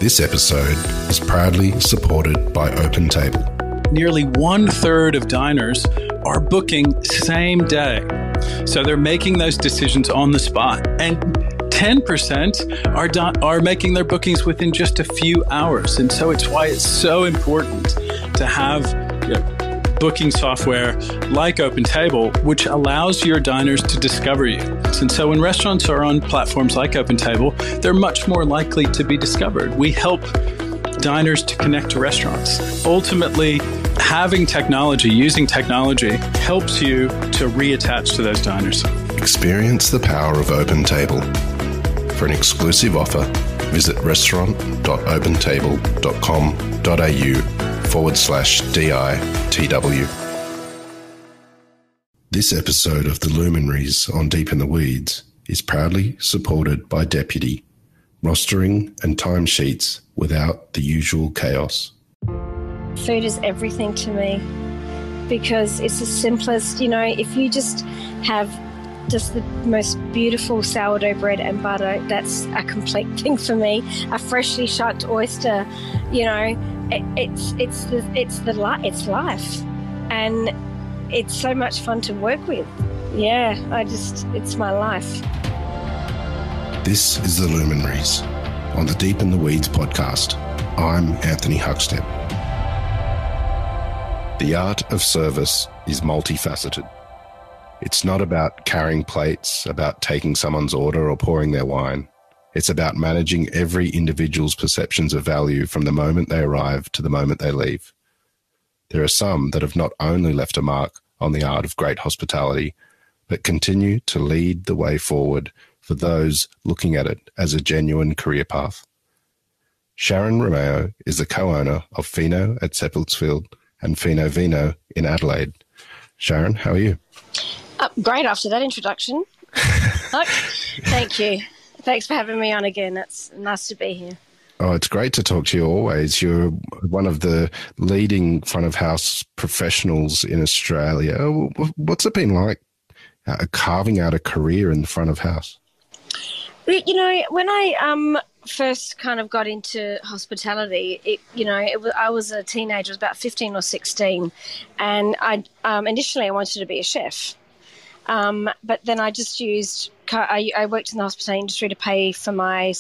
This episode is proudly supported by OpenTable. Nearly 1/3 of diners are booking same day. So they're making those decisions on the spot. And 10% are making their bookings within just a few hours. And so it's why it's so important to have booking software like OpenTable, which allows your diners to discover you. And so when restaurants are on platforms like OpenTable, they're much more likely to be discovered. We help diners to connect to restaurants. Ultimately, having technology, using technology, helps you to reattach to those diners. Experience the power of OpenTable. For an exclusive offer, visit restaurant.opentable.com.au/DITW. This episode of the Luminaries on Deep in the Weeds is proudly supported by Deputy, rostering and timesheets without the usual chaos. Food is everything to me because it's the simplest, if you just have just the most beautiful sourdough bread and butter, that's a complete thing for me. A freshly shucked oyster, it's life, and it's so much fun to work with. Yeah, it's my life. This is the Luminaries on the Deep in the Weeds podcast. I'm Anthony Huckstep. The art of service is multifaceted. It's not about carrying plates, about taking someone's order or pouring their wine. It's about managing every individual's perceptions of value from the moment they arrive to the moment they leave. There are some that have not only left a mark on the art of great hospitality, but continue to lead the way forward for those looking at it as a genuine career path. Sharon Romeo is the co-owner of Fino at Seppeltsfield and Fino Vino in Adelaide. Sharon, how are you? Great after that introduction. Thank you. Thanks for having me on again. It's nice to be here. Oh, it's great to talk to you always. You're one of the leading front of house professionals in Australia. What's it been like carving out a career in the front of house? When I first kind of got into hospitality, I was a teenager, I was about 15 or 16, and initially I wanted to be a chef. But then I just I worked in the hospitality industry to pay for my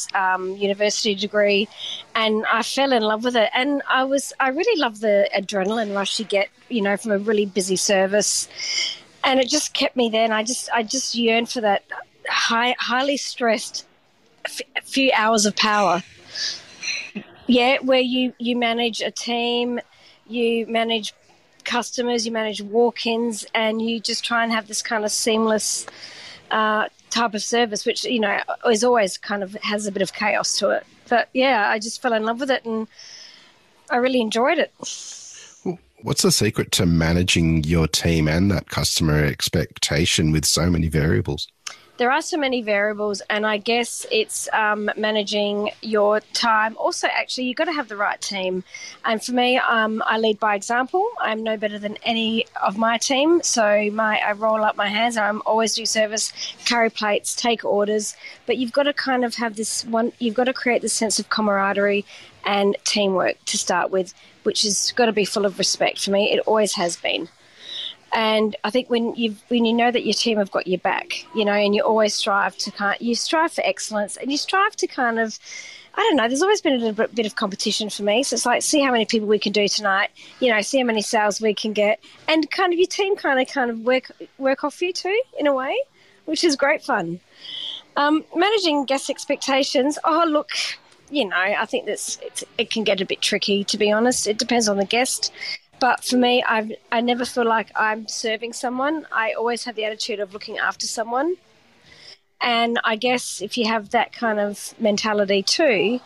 university degree, and I fell in love with it. And I really love the adrenaline rush you get, from a really busy service. And it just kept me there, and I just yearned for that highly stressed few hours of power. Yeah, where you manage a team, you manage customers, you manage walk-ins, and you just try and have this kind of seamless type of service, which is always kind of has a bit of chaos to it. But yeah, I just fell in love with it, and I really enjoyed it. What's the secret to managing your team and that customer expectation with so many variables? There are so many variables, and I guess it's managing your time. Also, actually, you've got to have the right team. And for me, I lead by example. I'm no better than any of my team. So I roll up my hands. I'm always do service, carry plates, take orders. But you've got to kind of have you've got to create this sense of camaraderie and teamwork to start with, which has got to be full of respect for me. It always has been. And I think when you know that your team have got your back, and you always strive for excellence, and you strive to kind of, I don't know, there's always been a little bit of competition for me. So it's like, see how many people we can do tonight, see how many sales we can get, and kind of your team kind of work off you too, in a way, which is great fun. Managing guest expectations. Oh, look, I think it can get a bit tricky, to be honest. It depends on the guest. But for me, I never feel like I'm serving someone. I always have the attitude of looking after someone. And I guess if you have that kind of mentality too,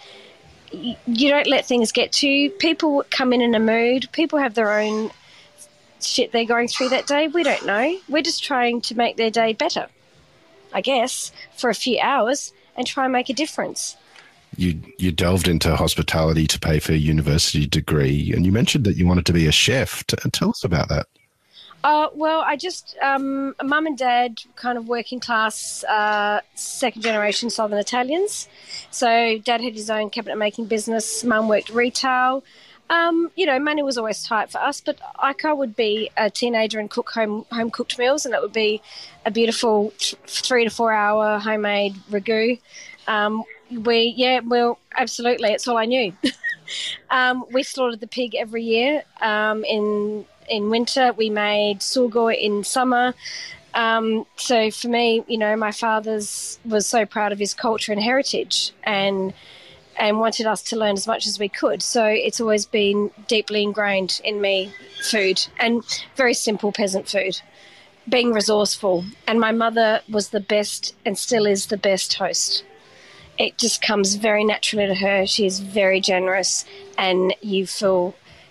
you don't let things get to you. People come in a mood. People have their own shit they're going through that day. We don't know. We're just trying to make their day better, I guess, for a few hours and try and make a difference. You delved into hospitality to pay for a university degree, and you mentioned that you wanted to be a chef. Tell us about that. Well, I just, mum and dad, kind of working class, second generation Southern Italians. So dad had his own cabinet making business. Mum worked retail. Money was always tight for us, but I would be a teenager and cook home cooked meals, and it would be a beautiful 3 to 4 hour homemade ragu. Absolutely, it's all I knew. We slaughtered the pig every year. In winter, we made sugo in summer. So for me, my father's was so proud of his culture and heritage, and wanted us to learn as much as we could. So it's always been deeply ingrained in me, food, and very simple peasant food, being resourceful. And my mother was the best and still is the best host. It just comes very naturally to her. She's very generous, and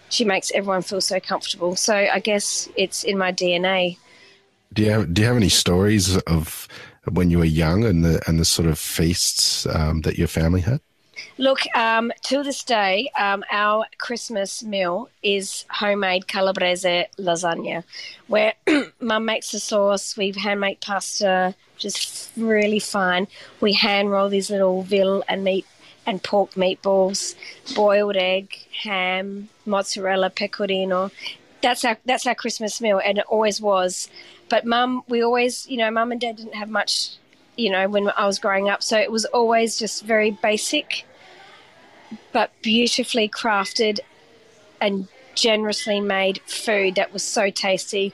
she makes everyone feel so comfortable. So I guess it's in my DNA. Do you have any stories of when you were young and the sort of feasts that your family had? Look, to this day, our Christmas meal is homemade calabrese lasagna, where Mum makes the sauce. We hand-make pasta, which is really fine. We hand-roll these little veal and meat and pork meatballs, boiled egg, ham, mozzarella, pecorino. That's our Christmas meal, and it always was. But Mum and Dad didn't have much, when I was growing up, so it was always just very basic, but beautifully crafted and generously made food that was so tasty,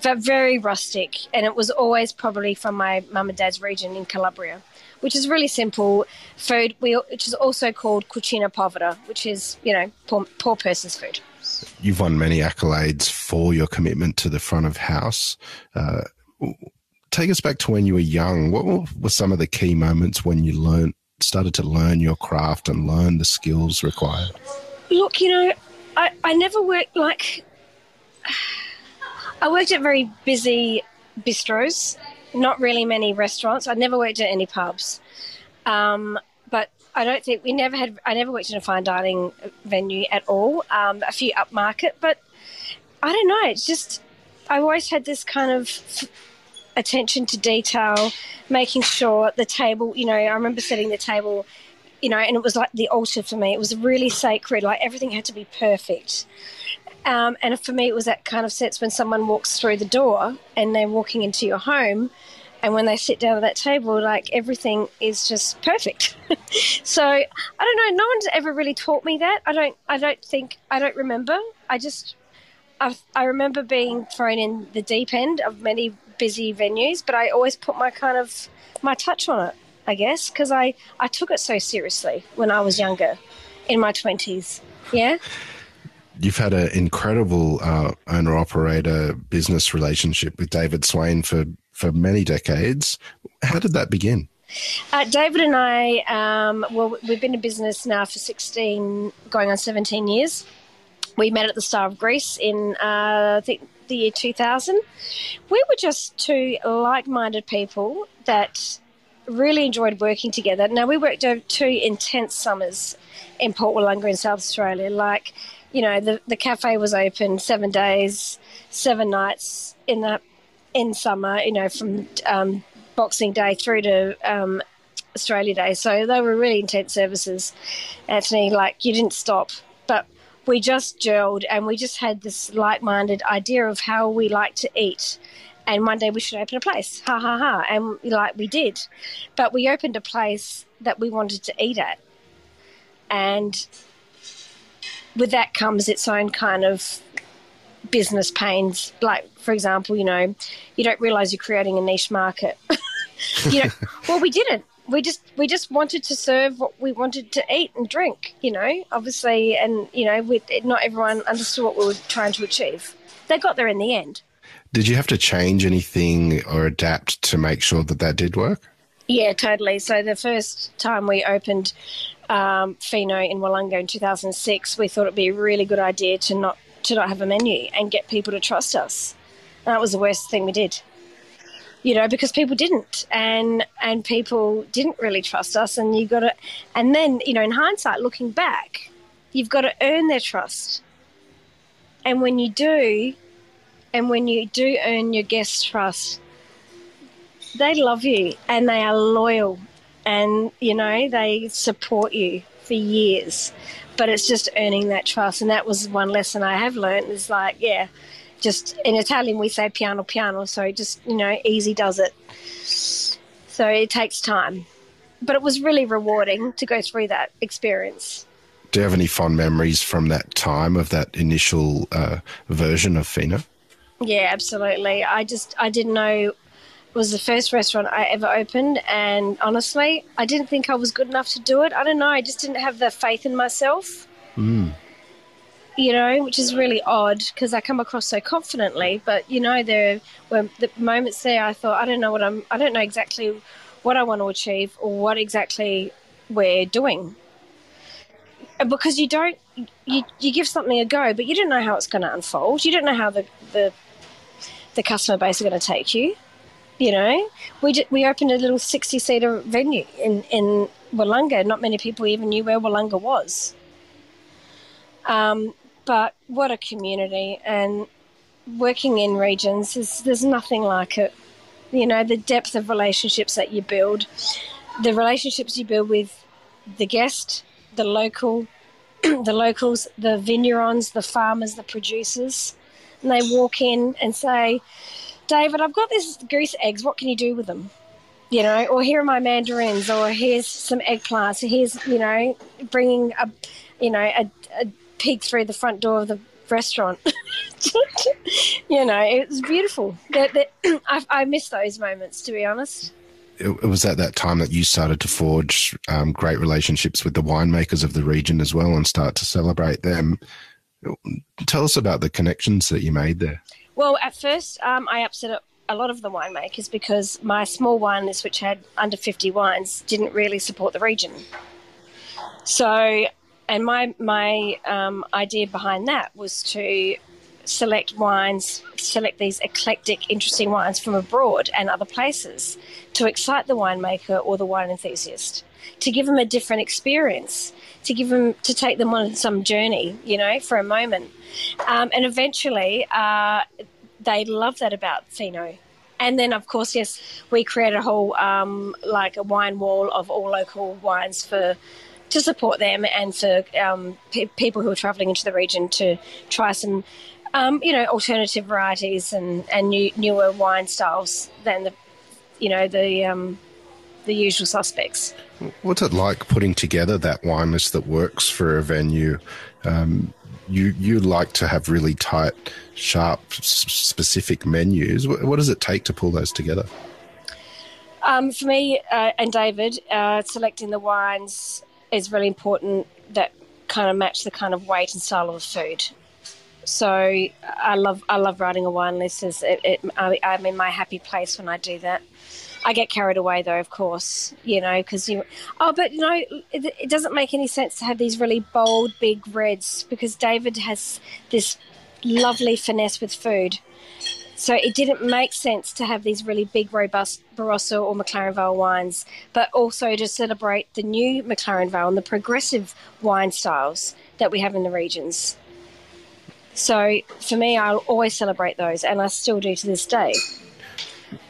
but very rustic. And it was always probably from my mum and dad's region in Calabria, which is really simple food, which is also called cucina povera, which is, poor person's food. You've won many accolades for your commitment to the front of house. Take us back to when you were young. What were some of the key moments when you started to learn your craft and learn the skills required? Look, I never worked I worked at very busy bistros, not really many restaurants. I never worked at any pubs. But I don't think I never worked in a fine dining venue at all. A few upmarket, but I don't know. It's just, I always had this kind of attention to detail, making sure the table, I remember setting the table, and it was like the altar for me. It was really sacred. Like everything had to be perfect. And for me, it was that kind of sense when someone walks through the door and they're walking into your home, and when they sit down at that table, like everything is just perfect. So I don't know. No one's ever really taught me that. I don't remember. I remember being thrown in the deep end of many busy venues, but I always put my touch on it, I guess, because I took it so seriously when I was younger, in my 20s. Yeah. You've had an incredible owner-operator business relationship with David Swain for many decades. How did that begin? David and I, we've been in business now for going on 17 years. We met at the Star of Greece in, I think, the year 2000. We were just two like-minded people that really enjoyed working together. Now, we worked over 2 intense summers in Port Wollonga in South Australia. Like, the cafe was open 7 days, 7 nights in summer, from Boxing Day through to Australia Day. So they were really intense services, Anthony. Like, you didn't stop. But we just gelled, and we just had this like-minded idea of how we like to eat. And one day we should open a place. Ha, ha, ha. And we did. But we opened a place that we wanted to eat at. And with that comes its own kind of business pains. Like, for example, you don't realise you're creating a niche market. Well, we didn't. We just wanted to serve what we wanted to eat and drink, obviously. And, not everyone understood what we were trying to achieve. They got there in the end. Did you have to change anything or adapt to make sure that did work? Yeah, totally. So the first time we opened Fino in Wollonga in 2006, we thought it'd be a really good idea to not have a menu and get people to trust us. And that was the worst thing we did, because people didn't, and people didn't really trust us. And and then, in hindsight, looking back, you've got to earn their trust. And when you do, And when you do earn your guest trust, they love you and they are loyal and, you know, they support you for years. But it's just earning that trust. And that was one lesson I have learned is like, yeah, just in Italian we say piano piano, so just, you know, easy does it. So it takes time. But it was really rewarding to go through that experience. Do you have any fond memories from that time of that initial version of Fino? Yeah, absolutely. I didn't know it was the first restaurant I ever opened, and honestly, I didn't think I was good enough to do it. I don't know, I just didn't have the faith in myself. You know, which is really odd because I come across so confidently, but you know, there were the moments there I thought, I don't know exactly what I want to achieve or what exactly we're doing. Because you give something a go, but you don't know how it's going to unfold. You don't know how the customer base are going to take you. You know, we opened a little 60-seater venue in Wollonga. Not many people even knew where Wollonga was. But what a community, and working in regions, there's nothing like it. You know, the depth of relationships that you build, the relationships you build with the guest, the local, the locals, the vignerons, the farmers, the producers, and they walk in and say, David, I've got these goose eggs, what can you do with them? You know, or here are my mandarins, or here's some eggplants, or here's, you know, bringing a pig through the front door of the restaurant. You know, it was beautiful. I miss those moments, to be honest. It was at that time that you started to forge great relationships with the winemakers of the region as well and start to celebrate them. Tell us about the connections that you made there. Well, at first, I upset a lot of the winemakers because my small wine list, which had under 50 wines, didn't really support the region. So, and my idea behind that was to select these eclectic, interesting wines from abroad and other places to excite the winemaker or the wine enthusiast, to give them a different experience, to take them on some journey, you know, for a moment. And eventually they loved that about Fino. And then, of course, yes, we created a whole, like a wine wall of all local wines to support them and for people who are travelling into the region to try some, you know, alternative varieties and newer wine styles than the usual suspects. What's it like putting together that wine list that works for a venue? You like to have really tight, sharp, specific menus. What does it take to pull those together? For me and David, selecting the wines is really important that kind of match the kind of weight and style of the food. So I love writing a wine list. I'm in my happy place when I do that. I get carried away though, of course, you know, because but you know, it doesn't make any sense to have these really bold, big reds because David has this lovely finesse with food. So it didn't make sense to have these really big, robust Barossa or McLaren Vale wines, but also to celebrate the new McLaren Vale and the progressive wine styles that we have in the regions. So for me, I'll always celebrate those, and I still do to this day.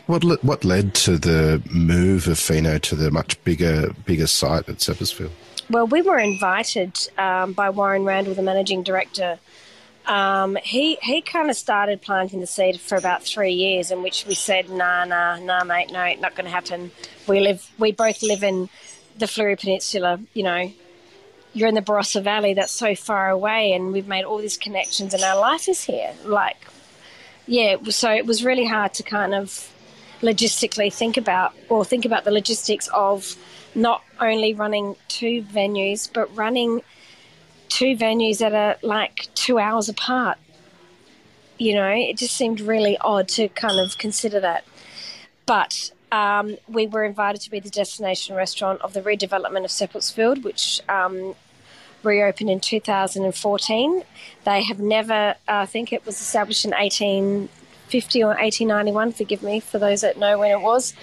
What led to the move of Fino to the much bigger site at Seppeltsfield? Well, we were invited by Warren Randall, the managing director. He kind of started planting the seed for about 3 years, in which we said, nah, mate, no, not going to happen. We both live in the Fleurieu Peninsula, you know. You're in the Barossa Valley, that's so far away, and we've made all these connections, and our life is here. So it was really hard to kind of logistically think about the logistics of not only running 2 venues, but running 2 venues that are like 2 hours apart. You know, it just seemed really odd to kind of consider that. But we were invited to be the destination restaurant of the redevelopment of Seppeltsfield, which reopened in 2014. They have never, I think it was established in 1850 or 1891, forgive me for those that know when it was.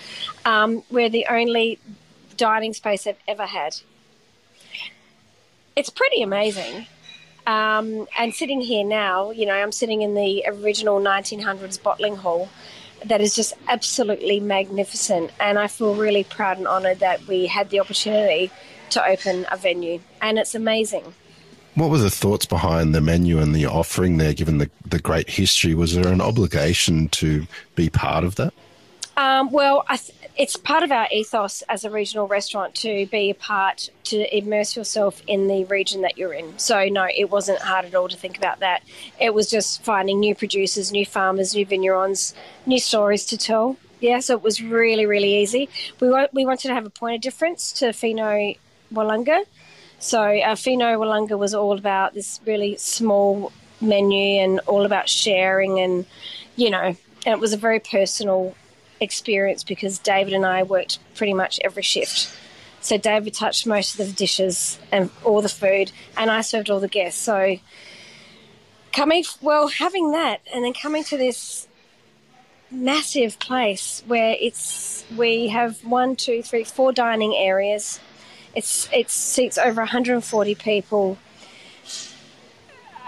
We're the only dining space they've ever had. It's pretty amazing. And sitting here now, I'm sitting in the original 1900s bottling hall that is just absolutely magnificent. And I feel really proud and honoured that we had the opportunity to open a venue. And it's amazing. What were the thoughts behind the menu and the offering there, given the great history? Was there an obligation to be part of that? It's part of our ethos as a regional restaurant to be a part, to immerse yourself in the region that you're in. So, no, it wasn't hard at all to think about that. It was just finding new producers, new farmers, new vignerons, new stories to tell. Yeah, so it was really, really easy. We wanted to have a point of difference to Fino Willunga. So Fino Willunga was all about this really small menu and all about sharing and it was a very personal experience because David and I worked pretty much every shift. So David touched most of the dishes and all the food, and I served all the guests. So having that and then coming to this massive place where we have 4 dining areas. It seats over 140 people.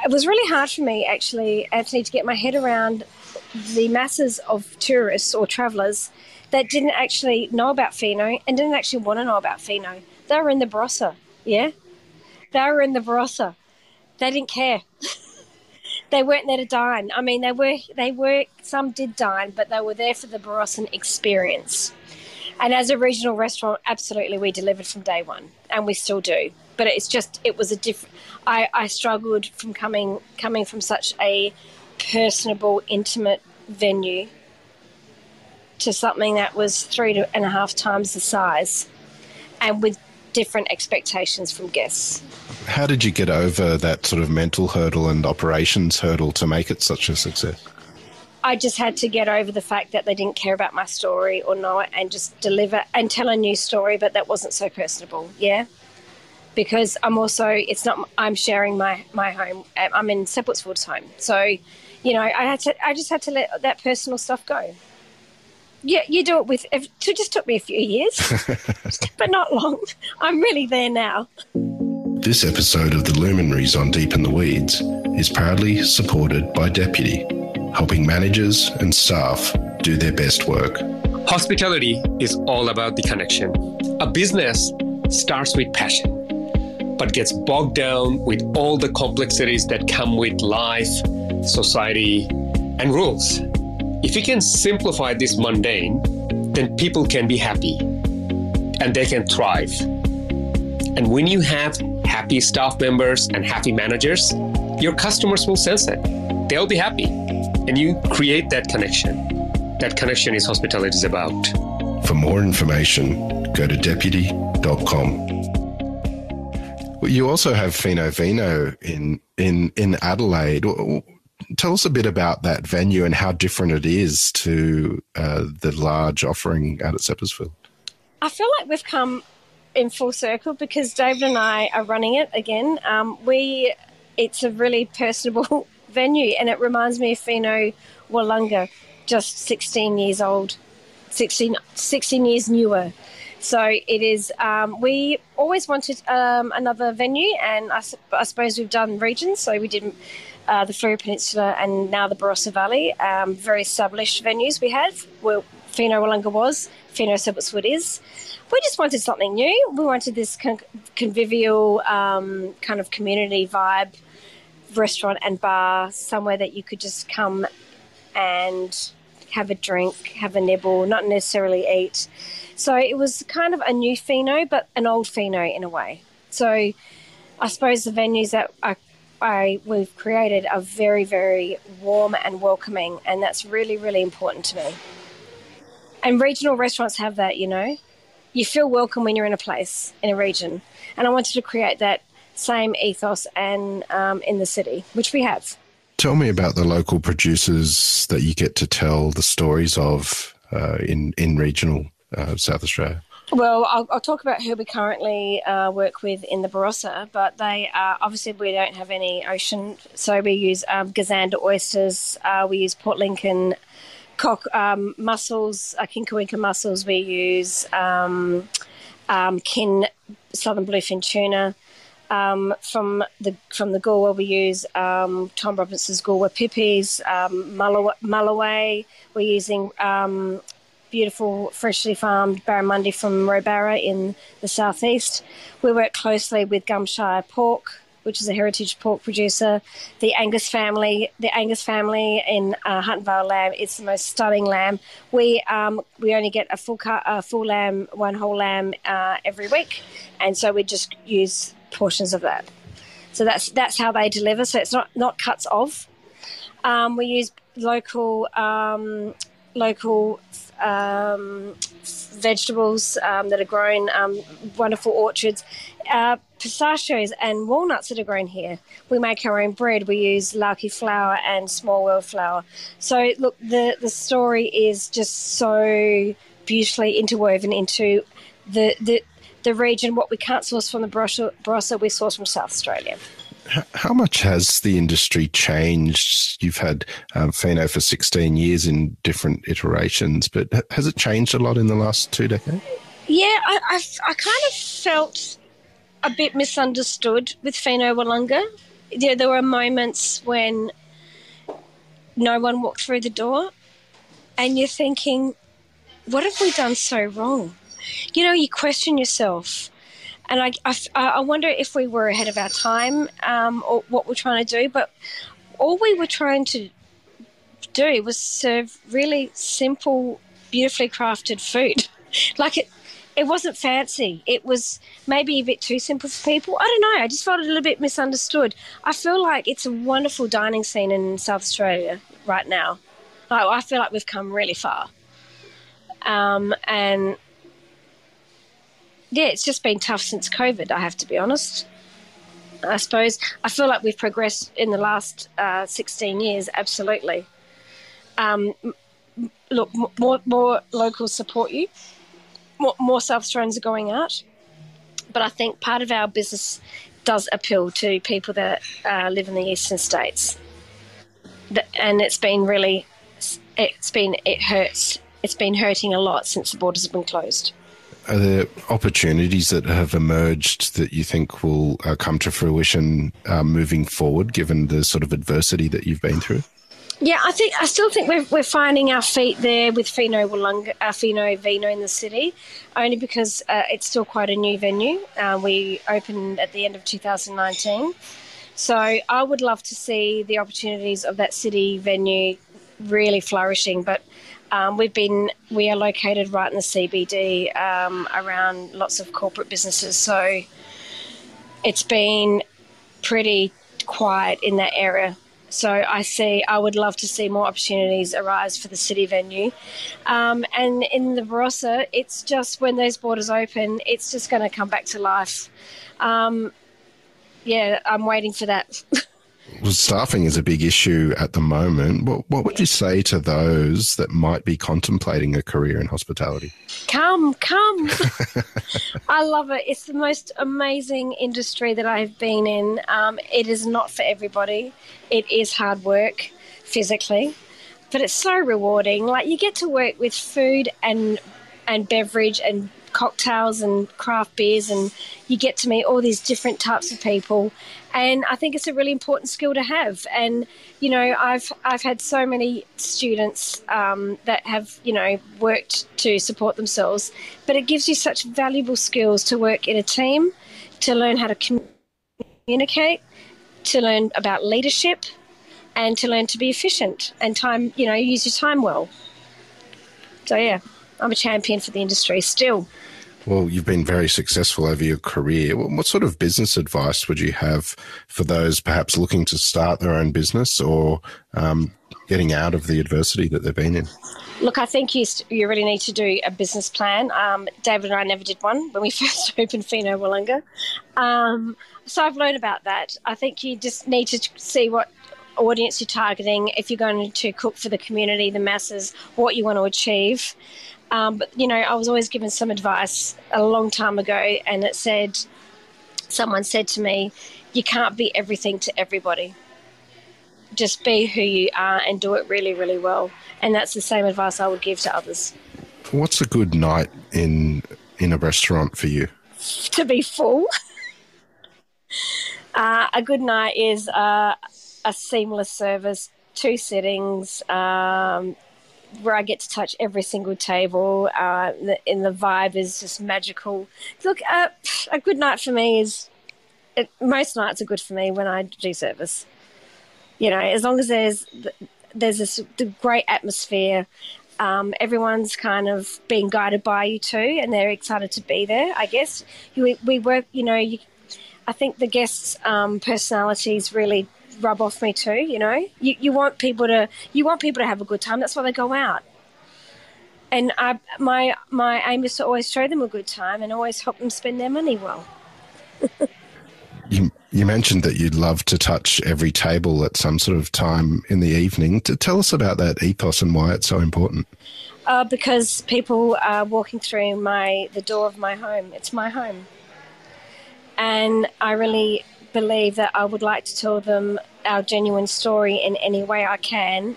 It was really hard for me, actually, Anthony, to get my head around the masses of tourists or travellers that didn't actually know about Fino and didn't actually want to know about Fino. They were in the Barossa, yeah? They were in the Barossa. They didn't care. They weren't there to dine. I mean, they were, some did dine, but they were there for the Barossan experience. And as a regional restaurant, absolutely, we delivered from day one, and we still do. But it was a different. I struggled from coming from such a personable, intimate venue to something that was 3.5 times the size, and with different expectations from guests. How did you get over that sort of mental hurdle and operations hurdle to make it such a success? I just had to get over the fact that they didn't care about my story or know it and just deliver and tell a new story, but that wasn't so personable, yeah? Because I'm sharing my home. I'm in Seppeltsfield's home. So, I just had to let that personal stuff go. Yeah, you do it it just took me a few years, but not long. I'm really there now. This episode of the Luminaries on Deep in the Weeds is proudly supported by Deputy, helping managers and staff do their best work. Hospitality is all about the connection. A business starts with passion, but gets bogged down with all the complexities that come with life, society, and rules. If you can simplify this mundane, then people can be happy and they can thrive. And when you have happy staff members and happy managers, your customers will sense it. They'll be happy. And you create that connection. That connection is hospitality is about. For more information, go to deputy.com. You also have Fino Vino in Adelaide. Tell us a bit about that venue and how different it is to the large offering out at Seppeltsfield. I feel like we've come in full circle because David and I are running it again. It's a really personable venue, and it reminds me of Fino Willunga, just 16 years old, 16 years newer. So it is, we always wanted another venue, and I suppose we've done regions. So we did the Fleurieu Peninsula and now the Barossa Valley, very established venues we have. Well, Fino Willunga was, Fino Seppeltsfield is. We just wanted something new. We wanted this convivial kind of community vibe, restaurant and bar, somewhere that you could just come and have a drink, have a nibble, not necessarily eat. So it was kind of a new Fino, but an old Fino in a way. So I suppose the venues that we've created are very, very warm and welcoming, and that's really, really important to me. And regional restaurants have that, You feel welcome when you're in a place, in a region. And I wanted to create that same ethos and in the city, which we have. Tell me about the local producers that you get to tell the stories of in regional South Australia. Well, I'll talk about who we currently work with in the Barossa, but they are, obviously we don't have any ocean, so we use Gazander oysters, we use Port Lincoln mussels, Kinkawinka mussels, we use Kin Southern Bluefin tuna, From the Goolwa, we use Tom Robinson's Goolwa Pippies, Mulloway. We're using beautiful freshly farmed barramundi from Robarra in the southeast. We work closely with Gumshire Pork, which is a heritage pork producer. The Angus family in Hunt Vale lamb. It's the most stunning lamb. We only get a full lamb, one whole lamb every week, and so we just use portions of that. So that's how they deliver. So it's not cuts of. We use local vegetables that are grown, wonderful orchards, pistachios and walnuts that are grown here. We make our own bread. We use Larky flour and Small World flour. So look, the story is just so beautifully interwoven into the region. What we can't source from the Barossa, we source from South Australia. How much has the industry changed? You've had Fino for 16 years in different iterations, but has it changed a lot in the last 2 decades? Yeah, I kind of felt a bit misunderstood with Fino Willunga. Yeah, there were moments when no one walked through the door and you're thinking, what have we done so wrong? You know, you question yourself. And I wonder if we were ahead of our time or what we're trying to do. But all we were trying to do was serve really simple, beautifully crafted food. Like it wasn't fancy. It was maybe a bit too simple for people. I don't know. I just felt a little bit misunderstood. I feel like it's a wonderful dining scene in South Australia right now. Like, I feel like we've come really far. And yeah, it's just been tough since COVID, I have to be honest. I suppose I feel like we've progressed in the last 16 years, absolutely. Look, more locals support you. More South Australians are going out. But I think part of our business does appeal to people that live in the eastern states. And it hurts. It's been hurting a lot since the borders have been closed. Are there opportunities that have emerged that you think will come to fruition moving forward, given the sort of adversity that you've been through? Yeah, I still think we're finding our feet there with Fino Vino in the city, only because it's still quite a new venue. We opened at the end of 2019. So I would love to see the opportunities of that city venue really flourishing, but we are located right in the CBD around lots of corporate businesses, so it's been pretty quiet in that area. So I would love to see more opportunities arise for the city venue. And in the Barossa, it's just when those borders open, it's just going to come back to life. Yeah, I'm waiting for that. Well, staffing is a big issue at the moment. What would you say to those that might be contemplating a career in hospitality? Come. I love it. It's the most amazing industry that I've been in. It is not for everybody. It is hard work physically, but it's so rewarding. Like, you get to work with food and beverage and cocktails and craft beers, and you get to meet all these different types of people, and I think it's a really important skill to have. And you know, I've had so many students that have, you know, worked to support themselves, but it gives you such valuable skills to work in a team, to learn how to communicate, to learn about leadership, and to learn to be efficient and use your time well. So yeah, I'm a champion for the industry still. Well, you've been very successful over your career. What sort of business advice would you have for those perhaps looking to start their own business or getting out of the adversity that they've been in? Look, I think you really need to do a business plan. David and I never did one when we first opened Fino Willunga. So I've learned about that. I think you just need to see what audience you're targeting, if you're going to cook for the community, the masses, what you want to achieve. But, you know, I was always given some advice a long time ago, and someone said to me, you can't be everything to everybody. Just be who you are and do it really, really well. And that's the same advice I would give to others. What's a good night in a restaurant for you? To be full. A good night is a seamless service, 2 sittings, where I get to touch every single table, and the vibe is just magical. Look, a good night for me is, most nights are good for me when I do service. You know, as long as there's this great atmosphere, everyone's kind of being guided by you too, and they're excited to be there. I guess we work. You know, I think the guests' personalities really rub off me too. You know, you want people to have a good time. That's why they go out. And my aim is to always show them a good time and always help them spend their money well. You mentioned that you'd love to touch every table at some sort of time in the evening. To tell us about that ethos and why it's so important. Because people are walking through the door of my home. It's my home. And I really believe that I would like to tell them our genuine story in any way I can.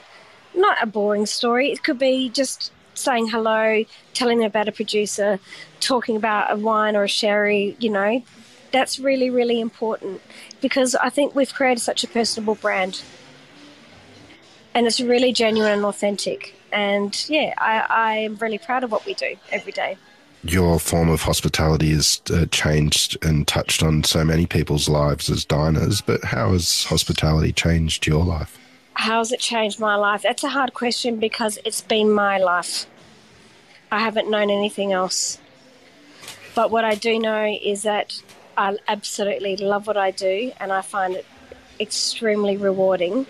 Not a boring story. It could be just saying hello, telling them about a producer, talking about a wine or a sherry, you know. That's really, really important because I think we've created such a personable brand. And it's really genuine and authentic. And, yeah, I am really proud of what we do every day. Your form of hospitality has changed and touched on so many people's lives as diners, but how has hospitality changed your life? How has it changed my life? That's a hard question because it's been my life. I haven't known anything else. But what I do know is that I absolutely love what I do, and I find it extremely rewarding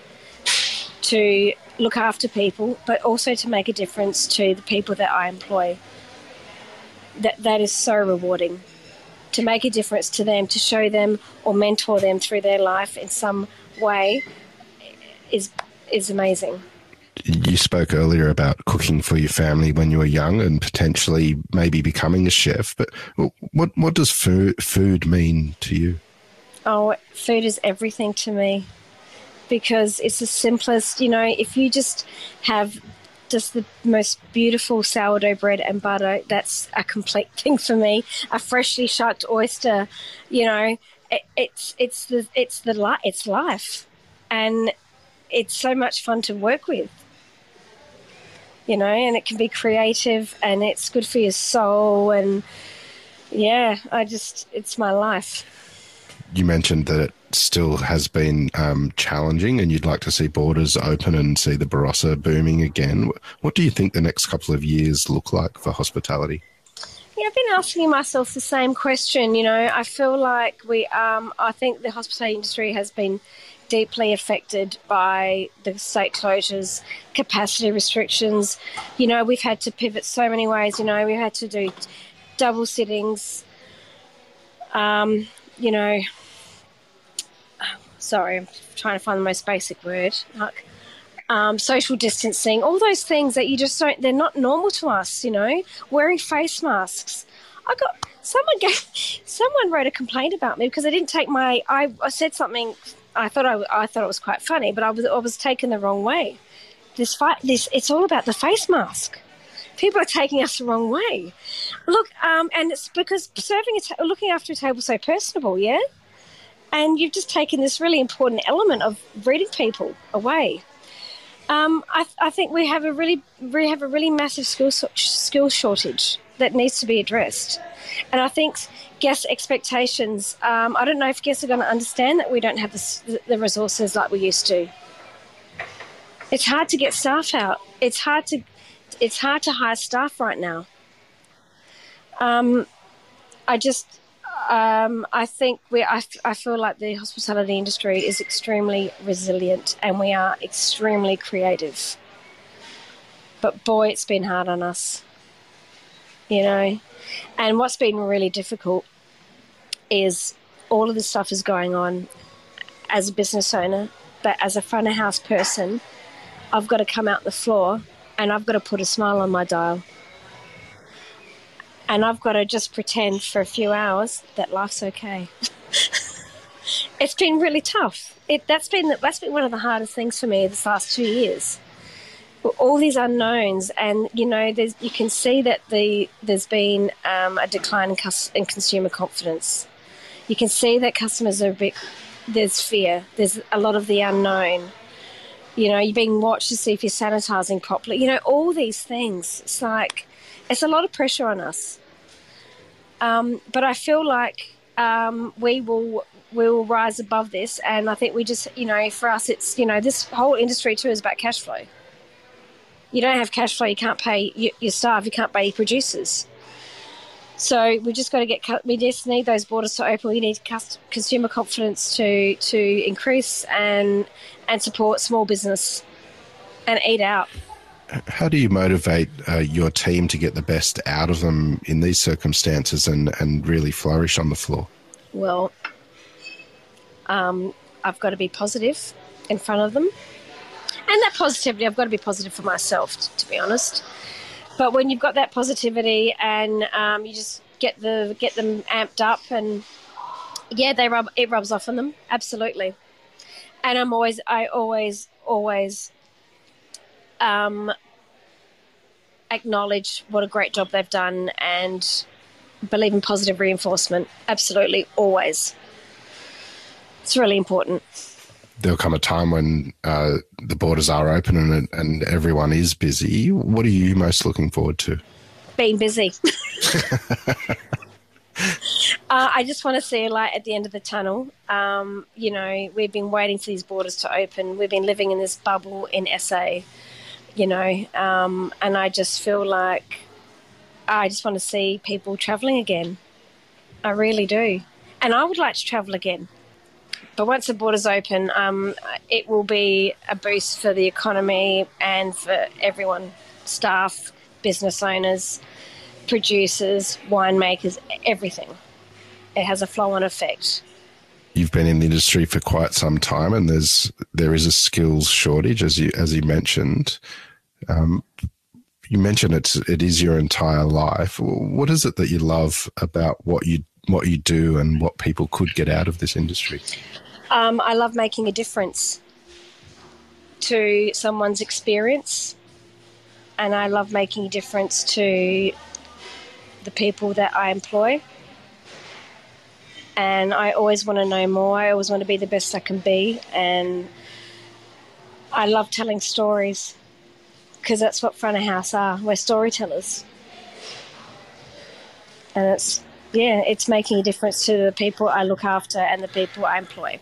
to look after people, but also to make a difference to the people that I employ. That is so rewarding, to make a difference to them, to show them or mentor them through their life in some way is amazing. You spoke earlier about cooking for your family when you were young and potentially maybe becoming a chef, but what does food mean to you? Oh, food is everything to me because it's the simplest, you know, if you just have just the most beautiful sourdough bread and butter, that's a complete thing for me. A freshly shucked oyster, you know, it's life, and it's so much fun to work with, you know, and it can be creative and it's good for your soul, and yeah, it's my life. You mentioned that it still has been challenging and you'd like to see borders open and see the Barossa booming again. What do you think the next couple of years look like for hospitality? Yeah, I've been asking myself the same question. You know, I feel like I think the hospitality industry has been deeply affected by the state closures, capacity restrictions. You know, we've had to pivot so many ways. You know, we've had to do double sittings, you know, sorry, I'm trying to find the most basic word, social distancing, all those things that you just don't, they're not normal to us, you know, wearing face masks. Someone wrote a complaint about me because I didn't take I said something, I thought it was quite funny, but I was taken the wrong way. It's all about the face mask. People are taking us the wrong way. Look, and it's because looking after a table is so personable, yeah? And you've just taken this really important element of reading people away. I think we have a really massive skill shortage that needs to be addressed. And I think guest expectations, I don't know if guests are going to understand that we don't have the resources like we used to. It's hard to get staff out. It's hard to hire staff right now. I think I feel like the hospitality industry is extremely resilient and we are extremely creative. But boy, it's been hard on us, you know. And what's been really difficult is all of this stuff is going on as a business owner, but as a front of house person, I've got to come out the floor and I've got to put a smile on my dial. And I've got to just pretend for a few hours that life's okay. It's been really tough. That's been one of the hardest things for me this last 2 years. All these unknowns, and you know, you can see that there's been a decline in consumer confidence. You can see that customers are there's fear. There's a lot of the unknown. You're being watched to see if you're sanitizing properly. All these things. It's like, it's a lot of pressure on us. But I feel like we will rise above this. And I think we just, for us, it's, this whole industry too is about cash flow. You don't have cash flow, you can't pay your staff, you can't pay your producers. So we just got to we just need those borders to open. We need consumer confidence to increase and support small business and eat out. How do you motivate your team to get the best out of them in these circumstances and really flourish on the floor? Well, I've got to be positive in front of them. And that positivity, I've got to be positive for myself, to be honest. But when you've got that positivity and you just get them amped up, and it rubs off on them, absolutely. And I always acknowledge what a great job they've done and believe in positive reinforcement, absolutely, always. It's really important. There'll come a time when the borders are open and everyone is busy. What are you most looking forward to? Being busy. I just want to see a light at the end of the tunnel. We've been waiting for these borders to open. We've been living in this bubble in SA, and I just feel like I just want to see people travelling again. I really do. And I would like to travel again. But once the borders open, it will be a boost for the economy and for everyone, staff, business owners, producers, winemakers, everything. It has a flow-on effect. You've been in the industry for quite some time, and there is a skills shortage, as you mentioned. You mentioned it is your entire life. What is it that you love about what you do and what people could get out of this industry? I love making a difference to someone's experience, and I love making a difference to the people that I employ. And I always want to know more. I always want to be the best I can be. And I love telling stories because that's what front of house are. We're storytellers. And it's making a difference to the people I look after and the people I employ.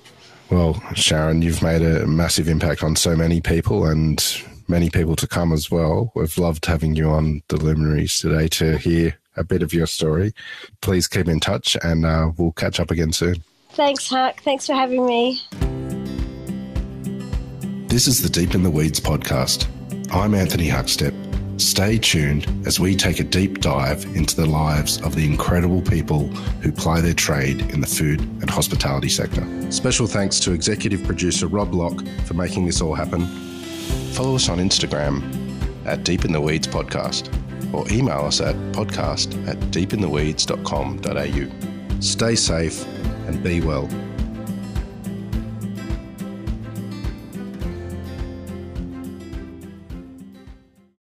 Well, Sharon, you've made a massive impact on so many people and many people to come as well. We've loved having you on the Luminaries today to hear a bit of your story. Please keep in touch and we'll catch up again soon. Thanks, Huck. Thanks for having me. This is the Deep in the Weeds podcast. I'm Anthony Huckstep. Stay tuned as we take a deep dive into the lives of the incredible people who ply their trade in the food and hospitality sector. Special thanks to executive producer Rob Locke for making this all happen. Follow us on Instagram at Deep in the Weeds Podcast or email us at podcast@deepintheweeds.com.au. Stay safe and be well.